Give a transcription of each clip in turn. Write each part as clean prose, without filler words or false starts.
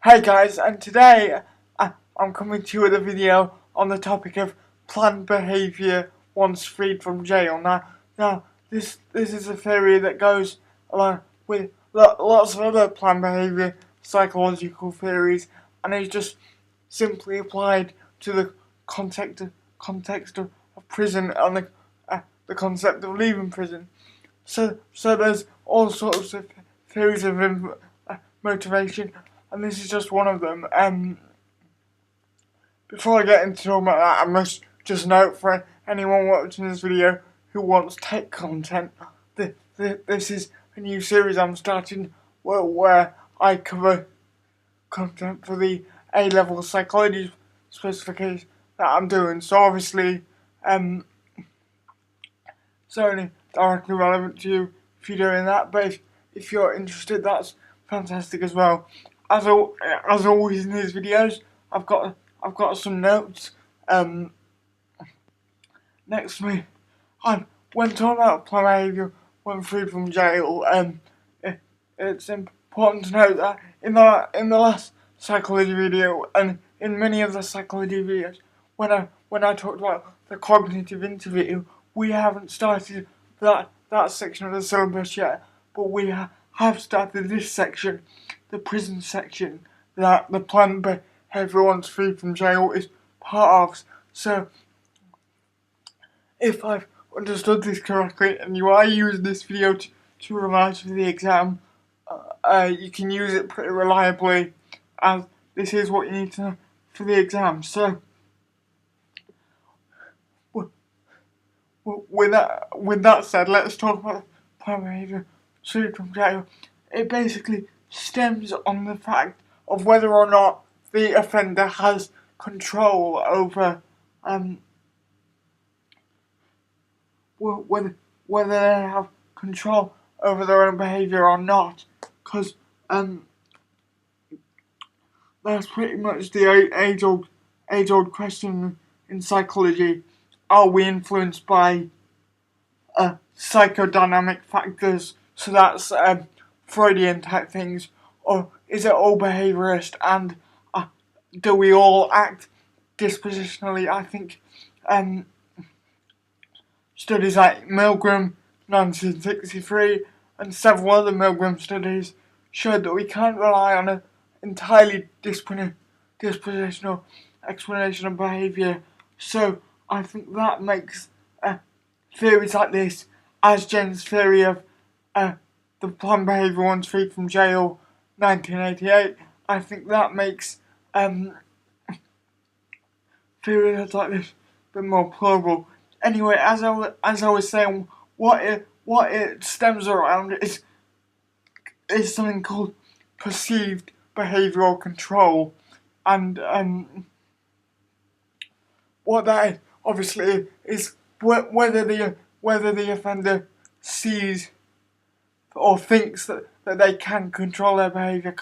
Hey guys, and today I'm coming to you with a video on the topic of planned behaviour once freed from jail. Now this is a theory that goes along with lots of other planned behaviour psychological theories, and is just simply applied to the context of prison and the concept of leaving prison. So there's all sorts of theories of motivation, and this is just one of them. Before I get into talking about that, I must just note for anyone watching this video who wants tech content, this is a new series I'm starting where I cover content for the A Level Psychology specification that I'm doing. So obviously, it's only directly relevant to you if you're doing that, but if you're interested, that's fantastic as well. As always in these videos, I've got some notes next to me. And when talking about planned behaviour when freed from jail, it's important to note that in the last psychology video and in many of the psychology videos, when I talked about the cognitive interview, we haven't started that section of the syllabus yet, but we have started this section, the prison section, that the planned behaviour once freed from jail is part of. So, if I've understood this correctly, and you are using this video to revise for the exam, you can use it pretty reliably, as this is what you need to know for the exam. So, with that said, let's talk about planned behaviour freed from jail. It basically stems on the fact of whether or not the offender has control over whether they have control over their own behaviour or not, because that's pretty much the age old question in psychology. Are we influenced by psychodynamic factors? So that's Freudian type things, or is it all behaviourist, and do we all act dispositionally? I think studies like Milgram 1963 and several other Milgram studies showed that we can't rely on an entirely dispositional explanation of behaviour. So I think that makes theories like this, Azjen's theory of the planned behaviour once freed from jail, 1988, I think that makes theories like this a bit more plausible. Anyway, as I was saying, what it stems around is something called perceived behavioural control, and what that obviously is whether the offender sees or thinks that they can control their behaviour,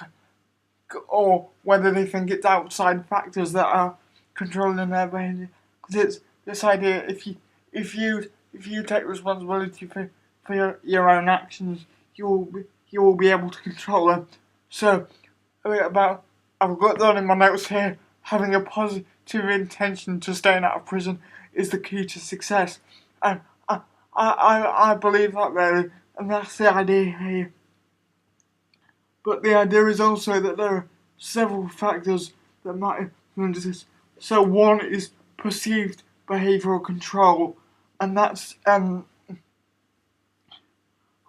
or whether they think it's outside factors that are controlling their behaviour. Because it's this idea: if you take responsibility for your own actions, you will be able to control them. So I've got that in my notes here. Having a positive intention to staying out of prison is the key to success, and I believe that really, and that's the idea here. But the idea is also that there are several factors that might influence this. So one is perceived behavioural control, and that's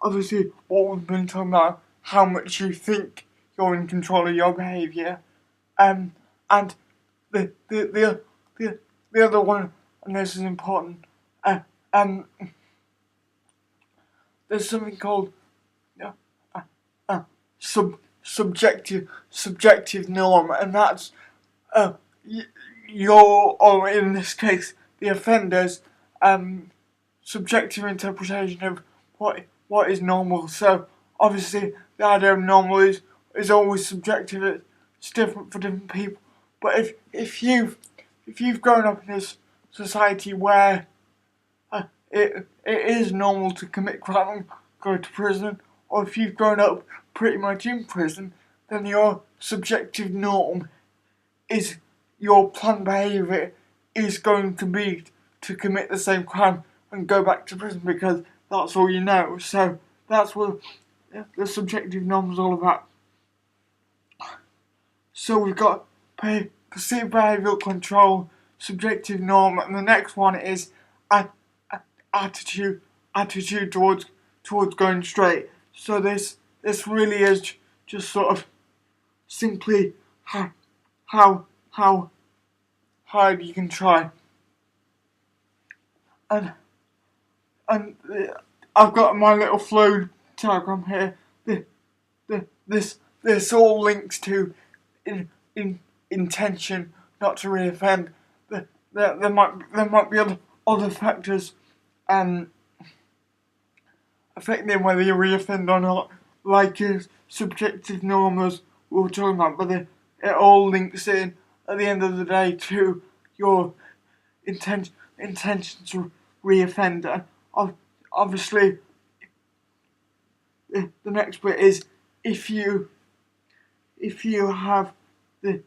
obviously what we've been talking about, how much you think you're in control of your behaviour, and the other one, and this is important, there's something called subjective norm, and that's your, or in this case the offender's, subjective interpretation of what is normal. So obviously the idea of normal is always subjective. It's different for different people. But if you've grown up in this society where it is normal to commit crime, go to prison, or if you've grown up pretty much in prison, then your subjective norm is your planned behaviour is going to be to commit the same crime and go back to prison because that's all you know. So that's what the subjective norm is all about. So we've got perceived behavioural control, subjective norm, and the next one is attitude towards going straight. So this really is just sort of simply how hard you can try. And I've got my little flow diagram here. This all links to intention not to reoffend. There might be other factors affecting whether you reoffend or not, like your subjective norm as we were talking about, but it all links in at the end of the day to your intention to reoffend. And obviously, the next bit is if you have the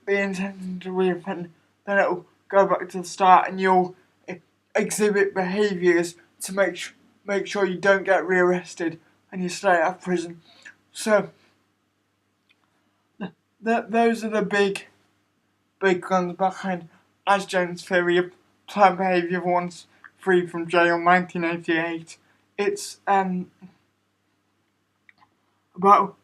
intention to reoffend, then it'll go back to the start, and you'll exhibit behaviours to make sure you don't get rearrested and you stay out of prison. So those are the big guns behind Azjen's theory of planned behaviour once free from jail, 1988. It's about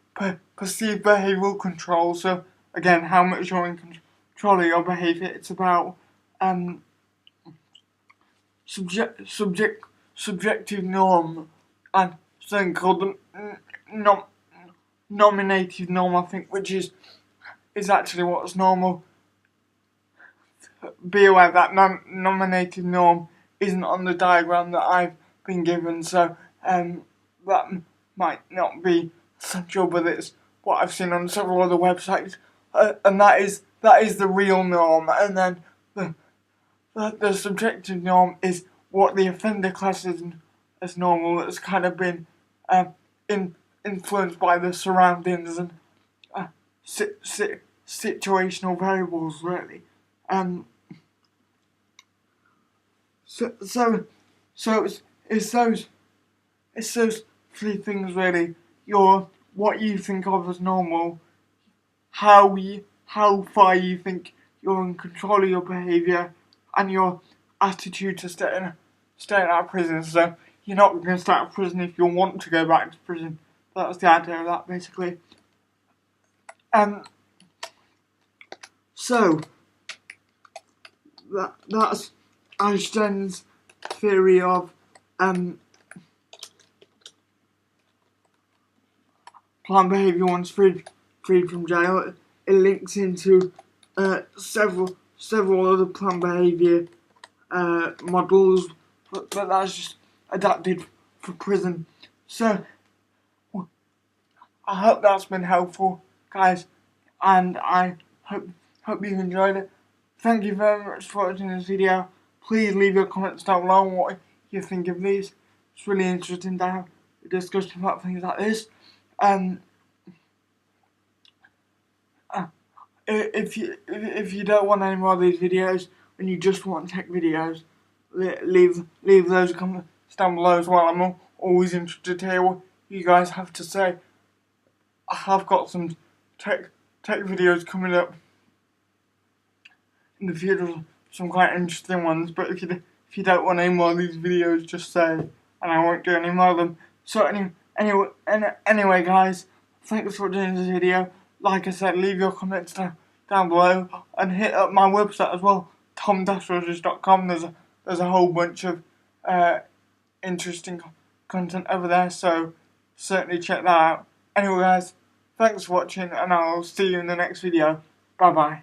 perceived behavioural control. So again, how much you're in control of your behaviour. It's about subjective norm and something called the nominative norm, I think, which is actually what's normal. Be aware that nominative norm isn't on the diagram that I've been given, so that might not be essential, but it's what I've seen on several other websites, and that is the real norm. And then the subjective norm is what the offender classes as normal. That's kind of been influenced by the surroundings and situational variables, really. So it's those three things, really. What you think of as normal, how far you think you're in control of your behaviour, and your attitude to staying out of prison. So you're not going to stay out of prison if you want to go back to prison. That's the idea of that, basically. So that's Azjen's theory of planned behaviour once freed from jail. It links into several other planned behaviour models, but that's just adapted for prison. So I hope that's been helpful, guys, and I hope you enjoyed it. Thank you very much for watching this video. Please leave your comments down below on what you think of these. It's really interesting to have a discussion about things like this. If you don't want any more of these videos and you just want tech videos, leave those comments down below as well. I'm always interested to hear what you guys have to say. I have got some tech videos coming up in the future, some quite interesting ones. But if you don't want any more of these videos, just say, and I won't do any more of them. So anyway, guys, thanks for watching this video. Like I said, leave your comments down below and hit up my website as well, tom-rogers.com. There's a whole bunch of interesting content over there, so certainly check that out. Anyway, guys, thanks for watching, and I'll see you in the next video. Bye bye.